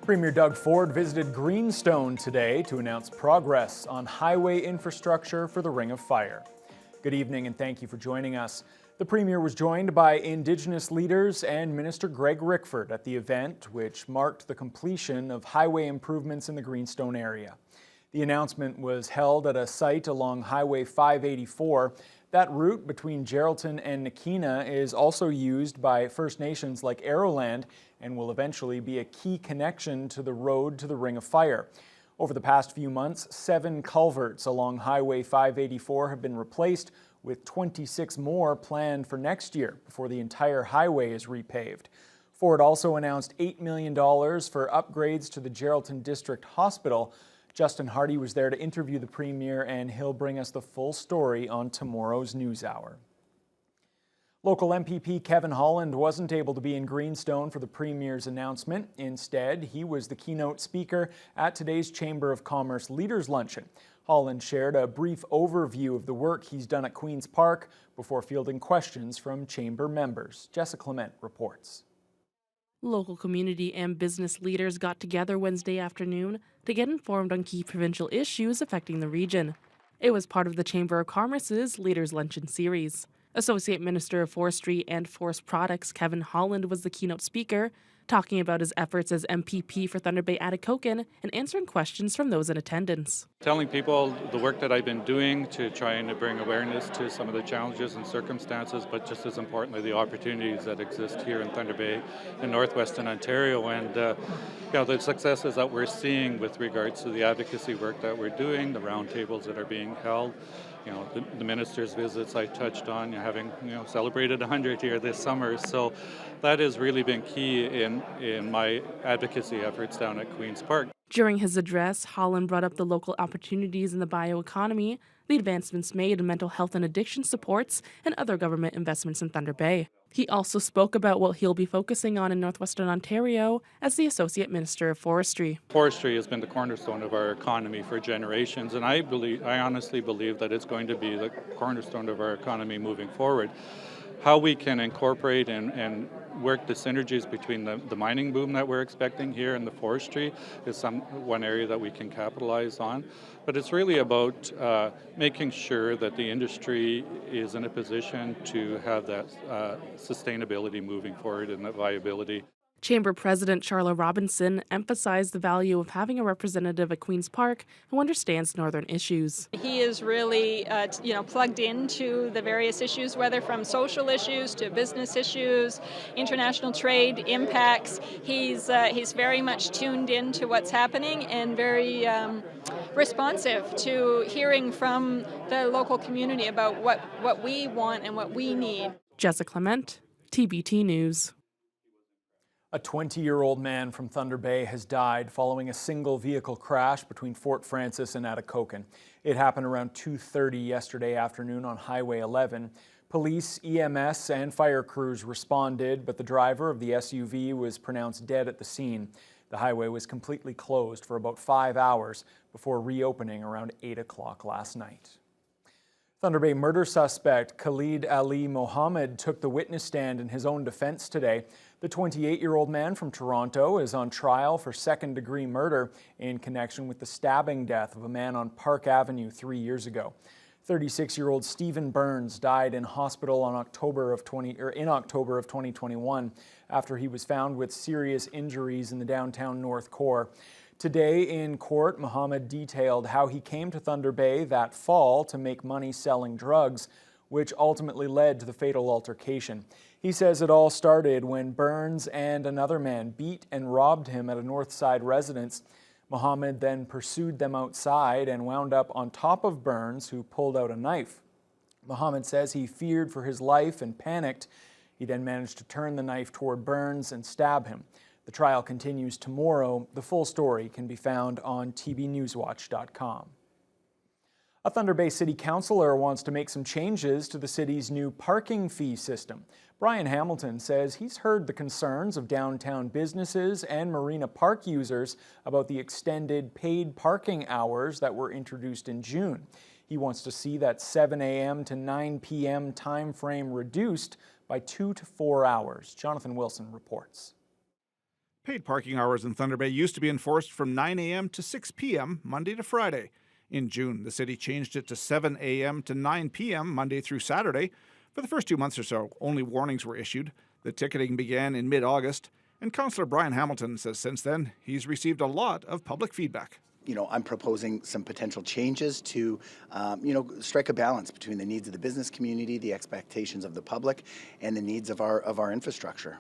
Premier Doug Ford visited Greenstone today to announce progress on highway infrastructure for the Ring of Fire. Good evening and thank you for joining us. The Premier was joined by Indigenous leaders and Minister Greg Rickford at the event, which marked the completion of highway improvements in the Greenstone area. The announcement was held at a site along Highway 584. That route between Geraldton and Nakina is also used by First Nations like Arrowland and will eventually be a key connection to the road to the Ring of Fire. Over the past few months, 7 culverts along Highway 584 have been replaced, with 26 more planned for next year before the entire highway is repaved. Ford also announced $8 million for upgrades to the Geraldton District Hospital. Justin Hardy was there to interview the Premier, and he'll bring us the full story on tomorrow's NewsHour. Local MPP Kevin Holland wasn't able to be in Greenstone for the Premier's announcement. Instead, he was the keynote speaker at today's Chamber of Commerce Leaders Luncheon. Holland shared a brief overview of the work he's done at Queen's Park before fielding questions from Chamber members. Jessica Clement reports. Local community and business leaders got together Wednesday afternoon to get informed on key provincial issues affecting the region. It was part of the Chamber of Commerce's Leaders Luncheon series. Associate Minister of Forestry and Forest Products Kevin Holland was the keynote speaker, talking about his efforts as MPP for Thunder Bay Atikokan and answering questions from those in attendance. Telling people the work that I've been doing to try and bring awareness to some of the challenges and circumstances, but just as importantly, the opportunities that exist here in Thunder Bay in northwestern Ontario, and the successes that we're seeing with regards to the advocacy work that we're doing, the roundtables that are being held. The minister's visits I touched on, having celebrated 100 here this summer. So that has really been key in my advocacy efforts down at Queen's Park. During his address, Holland brought up the local opportunities in the bioeconomy, the advancements made in mental health and addiction supports, and other government investments in Thunder Bay. He also spoke about what he'll be focusing on in northwestern Ontario as the Associate Minister of Forestry. Forestry has been the cornerstone of our economy for generations, and I honestly believe that it's going to be the cornerstone of our economy moving forward. How we can incorporate and work the synergies between the mining boom that we're expecting here and the forestry is one area that we can capitalize on. But it's really about making sure that the industry is in a position to have that sustainability moving forward and that viability. Chamber President Charla Robinson emphasized the value of having a representative at Queen's Park who understands northern issues. He is really, plugged into the various issues, whether from social issues to business issues, international trade impacts. He's very much tuned into what's happening and very responsive to hearing from the local community about what we want and what we need. Jessica Clement, TBT News. A 20-year-old man from Thunder Bay has died following a single vehicle crash between Fort Francis and Atikokan. It happened around 2:30 yesterday afternoon on Highway 11. Police, EMS, and fire crews responded, but the driver of the SUV was pronounced dead at the scene. The highway was completely closed for about 5 hours before reopening around 8 o'clock last night. Thunder Bay murder suspect Khalid Ali Mohammed took the witness stand in his own defense today. The 28-year-old man from Toronto is on trial for second-degree murder in connection with the stabbing death of a man on Park Avenue 3 years ago. 36-year-old Stephen Burns died in hospital in October of 2021 after he was found with serious injuries in the downtown North Core. Today in court, Mohammed detailed how he came to Thunder Bay that fall to make money selling drugs, which ultimately led to the fatal altercation. He says it all started when Burns and another man beat and robbed him at a Northside residence. Mohammed then pursued them outside and wound up on top of Burns, who pulled out a knife. Mohammed says he feared for his life and panicked. He then managed to turn the knife toward Burns and stab him. The trial continues tomorrow. The full story can be found on tbnewswatch.com. A Thunder Bay City Councillor wants to make some changes to the city's new parking fee system. Brian Hamilton says he's heard the concerns of downtown businesses and Marina Park users about the extended paid parking hours that were introduced in June. He wants to see that 7 a.m. to 9 p.m. time frame reduced by 2 to 4 hours. Jonathan Wilson reports. Paid parking hours in Thunder Bay used to be enforced from 9 a.m. to 6 p.m. Monday to Friday. In June, the city changed it to 7 a.m. to 9 p.m. Monday through Saturday. For the first 2 months or so, only warnings were issued. The ticketing began in mid-August, and Councillor Brian Hamilton says since then he's received a lot of public feedback. I'm proposing some potential changes to, strike a balance between the needs of the business community, the expectations of the public, and the needs of our infrastructure.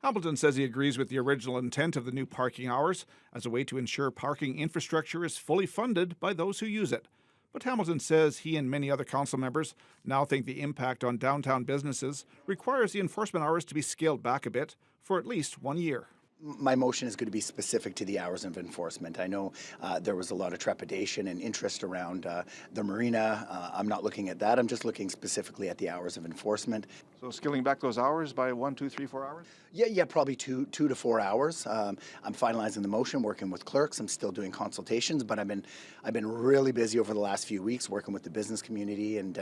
Hamilton says he agrees with the original intent of the new parking hours as a way to ensure parking infrastructure is fully funded by those who use it. But Hamilton says he and many other council members now think the impact on downtown businesses requires the enforcement hours to be scaled back a bit for at least 1 year. My motion is going to be specific to the hours of enforcement. I know there was a lot of trepidation and interest around the marina. I'm not looking at that. I'm just looking specifically at the hours of enforcement. So scaling back those hours by 1, 2, 3, 4 hours? Yeah, probably 2 to 4 hours. I'm finalizing the motion, working with clerks. I'm still doing consultations, but I've been really busy over the last few weeks working with the business community and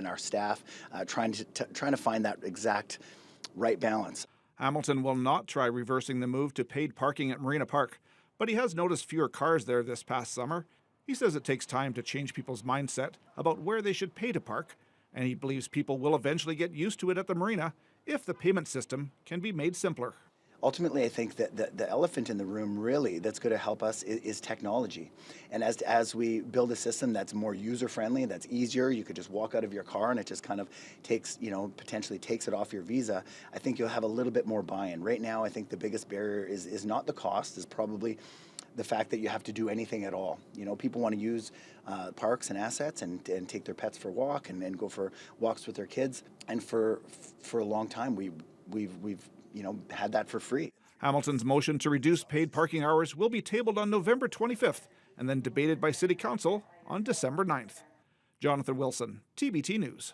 our staff, trying to find that exact right balance. Hamilton will not try reversing the move to paid parking at Marina Park, but he has noticed fewer cars there this past summer. He says it takes time to change people's mindset about where they should pay to park, and he believes people will eventually get used to it at the marina if the payment system can be made simpler. Ultimately, I think that the elephant in the room really that's going to help us is technology. And as we build a system that's more user-friendly, that's easier, you could just walk out of your car and it just kind of takes, potentially takes it off your visa, I think you'll have a little bit more buy-in. Right now, I think the biggest barrier is not the cost, is probably the fact that you have to do anything at all. People want to use parks and assets and take their pets for a walk and go for walks with their kids. And for a long time, we've had that for free. Hamilton's motion to reduce paid parking hours will be tabled on November 25th and then debated by City Council on December 9th. Jonathan Wilson, TBT News.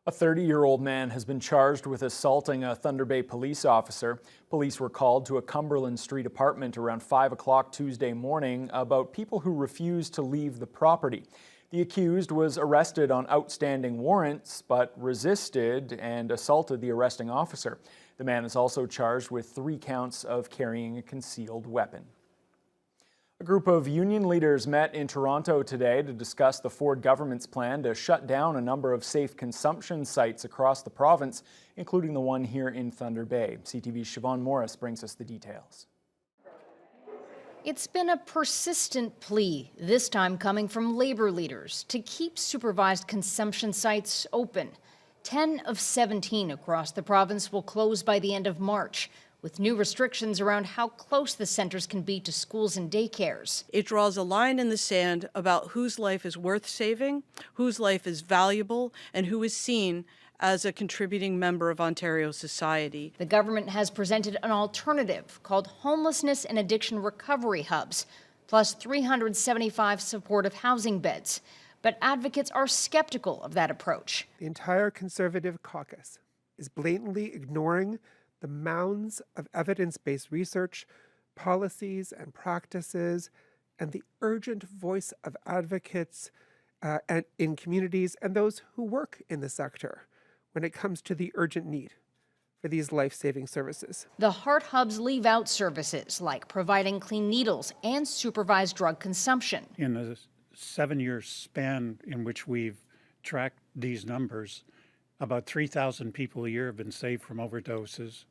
A 30-year-old man has been charged with assaulting a Thunder Bay police officer. Police were called to a Cumberland Street apartment around 5 o'clock Tuesday morning about people who refused to leave the property. The accused was arrested on outstanding warrants, but resisted and assaulted the arresting officer. The man is also charged with 3 counts of carrying a concealed weapon. A group of union leaders met in Toronto today to discuss the Ford government's plan to shut down a number of safe consumption sites across the province, including the one here in Thunder Bay. CTV's Siobhan Morris brings us the details. It's been a persistent plea, this time coming from labor leaders, to keep supervised consumption sites open. 10 of 17 across the province will close by the end of March, with new restrictions around how close the centres can be to schools and daycares. It draws a line in the sand about whose life is worth saving, whose life is valuable, and who is seen as a contributing member of Ontario society. The government has presented an alternative called Homelessness and Addiction Recovery Hubs, plus 375 supportive housing beds. But advocates are skeptical of that approach. The entire Conservative caucus is blatantly ignoring the mounds of evidence-based research, policies and practices, and the urgent voice of advocates in communities and those who work in the sector when it comes to the urgent need for these life-saving services. The Heart Hubs leave out services like providing clean needles and supervised drug consumption. In a 7-year span in which we've tracked these numbers, about 3,000 people a year have been saved from overdoses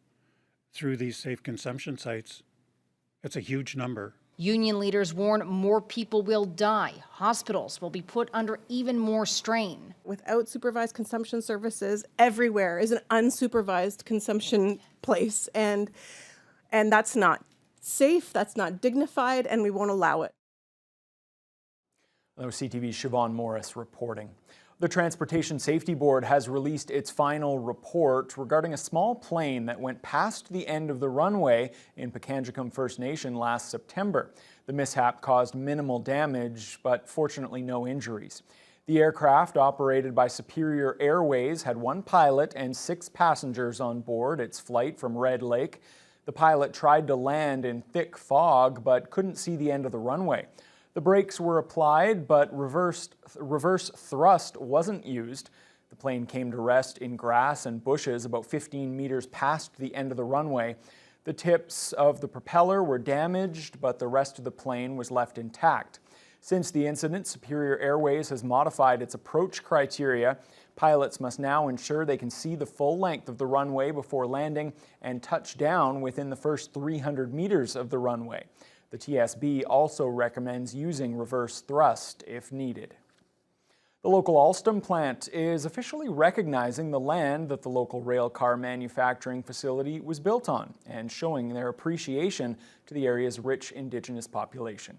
through these safe consumption sites. It's a huge number. Union leaders warn more people will die. Hospitals will be put under even more strain. Without supervised consumption services, everywhere is an unsupervised consumption place. And that's not safe, that's not dignified, and we won't allow it. That was CTV's Siobhan Morris reporting. The Transportation Safety Board has released its final report regarding a small plane that went past the end of the runway in Pikangikum First Nation last September. The mishap caused minimal damage, but fortunately no injuries. The aircraft, operated by Superior Airways, had 1 pilot and 6 passengers on board its flight from Red Lake. The pilot tried to land in thick fog, but couldn't see the end of the runway. The brakes were applied, but reverse thrust wasn't used. The plane came to rest in grass and bushes about 15 meters past the end of the runway. The tips of the propeller were damaged, but the rest of the plane was left intact. Since the incident, Superior Airways has modified its approach criteria. Pilots must now ensure they can see the full length of the runway before landing and touch down within the first 300 meters of the runway. The TSB also recommends using reverse thrust if needed. The local Alstom plant is officially recognizing the land that the local railcar manufacturing facility was built on and showing their appreciation to the area's rich Indigenous population.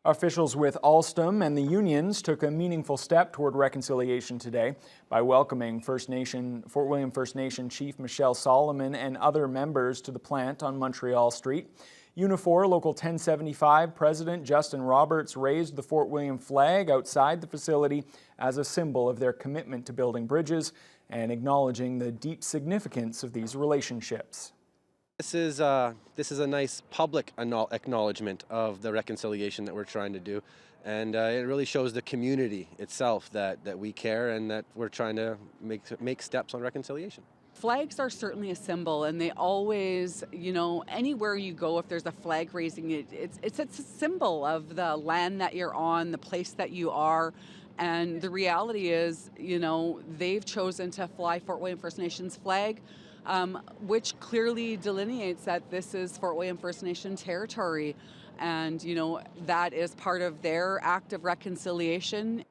Officials with Alstom and the unions took a meaningful step toward reconciliation today by welcoming Fort William First Nation Chief Michelle Solomon and other members to the plant on Montreal Street. Unifor Local 1075 President Justin Roberts raised the Fort William flag outside the facility as a symbol of their commitment to building bridges and acknowledging the deep significance of these relationships. This is a nice public acknowledgement of the reconciliation that we're trying to do, and it really shows the community itself that we care and that we're trying to make steps on reconciliation. Flags are certainly a symbol, and they always, anywhere you go, if there's a flag raising, it's a symbol of the land that you're on, the place that you are. And the reality is, they've chosen to fly Fort William First Nations flag, which clearly delineates that this is Fort William First Nation territory. And, that is part of their act of reconciliation